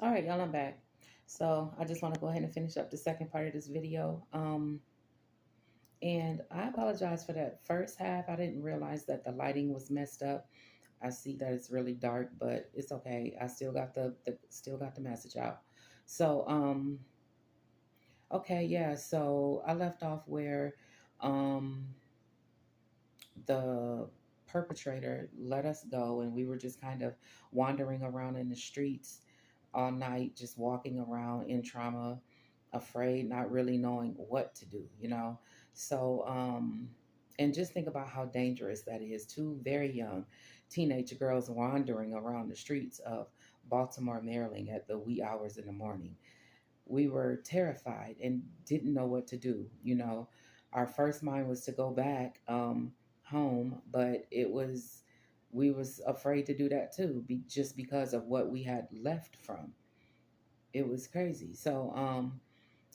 All right, y'all, I'm back. So I just want to go ahead and finish up the second part of this video. And I apologize for that first half. I didn't realize that the lighting was messed up. I see that it's really dark, but it's okay. I still got the still got the message out. So okay, yeah. So I left off where um the perpetrator let us go, and we were just kind of wandering around in the streets all night, just walking around in trauma, afraid, not really knowing what to do, So, and just think about how dangerous that is. Two very young teenage girls wandering around the streets of Baltimore, Maryland at the wee hours in the morning. We were terrified and didn't know what to do. Our first mind was to go back home, but we was afraid to do that too, just because of what we had left from. It was crazy. So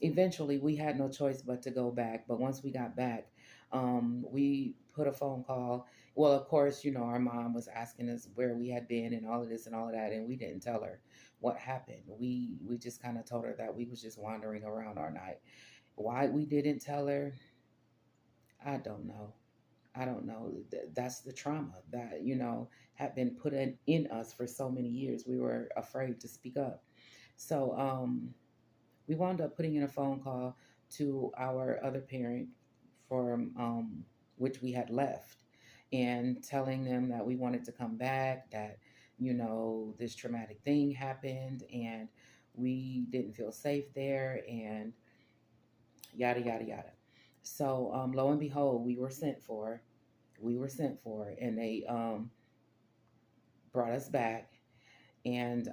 eventually we had no choice but to go back. But once we got back, we put a phone call. Well, of course, our mom was asking us where we had been and all of this and all of that, and we didn't tell her what happened. We just kind of told her that we was just wandering around our night. Why we didn't tell her, I don't know. I don't know. That's the trauma that had been put in us for so many years. We were afraid to speak up. So we wound up putting in a phone call to our other parent from which we had left, and telling them that we wanted to come back, that this traumatic thing happened, and we didn't feel safe there, and yada yada yada. So lo and behold, we were sent for, and they brought us back. And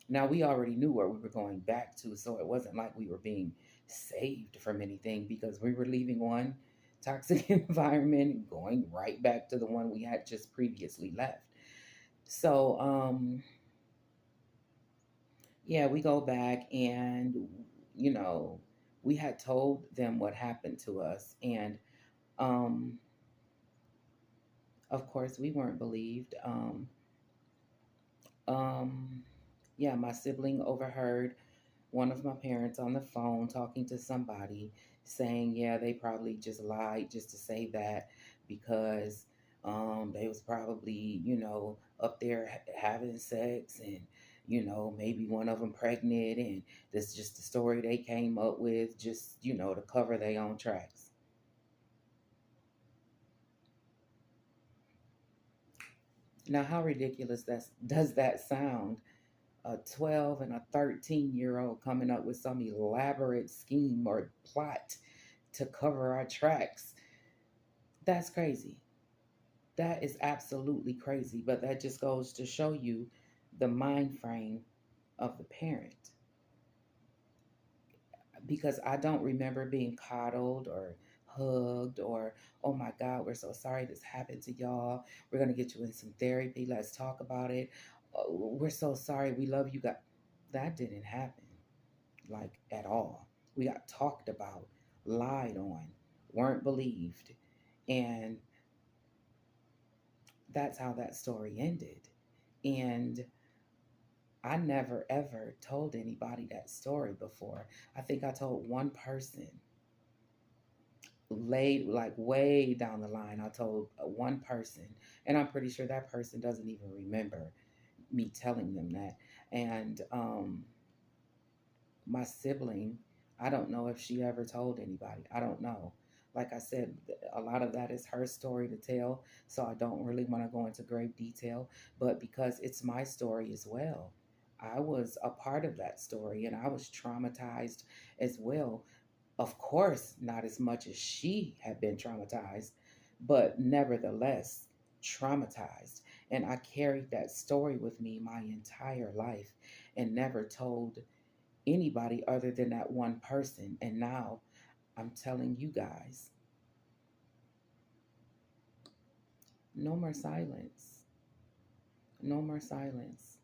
now we already knew where we were going back to, so it wasn't like we were being saved from anything, because we were leaving one toxic environment and going right back to the one we had just previously left. So yeah, we go back, and you know, we had told them what happened to us, and um of course we weren't believed. Um yeah, my sibling overheard one of my parents on the phone talking to somebody, saying, yeah, they probably just lied just to say that, because they was probably, up there having sex, and, maybe one of them pregnant, and that's just the story they came up with, just, to cover their own tracks. Now, how ridiculous does that sound? A 12 and a 13-year-old coming up with some elaborate scheme or plot to cover our tracks. That's crazy. That is absolutely crazy. But that just goes to show you the mind frame of the parent. Because I don't remember being coddled or hugged or, oh my God, we're so sorry this happened to y'all. We're going to get you in some therapy. Let's talk about it. We're so sorry. We love you guys. That didn't happen, like, at all. We got talked about, lied on, weren't believed. And that's how that story ended. And I never ever told anybody that story before. I think I told one person, laid like way down the line. I told one person, and I'm pretty sure that person doesn't even remember me telling them that. And my sibling, I don't know if she ever told anybody. I don't know. Like I said, a lot of that is her story to tell, so I don't really want to go into great detail. But because it's my story as well, I was a part of that story, and I was traumatized as well. Of course, not as much as she had been traumatized, but nevertheless traumatized. And I carried that story with me my entire life, and never told anybody other than that one person. And now I'm telling you guys, no more silence. No more silence.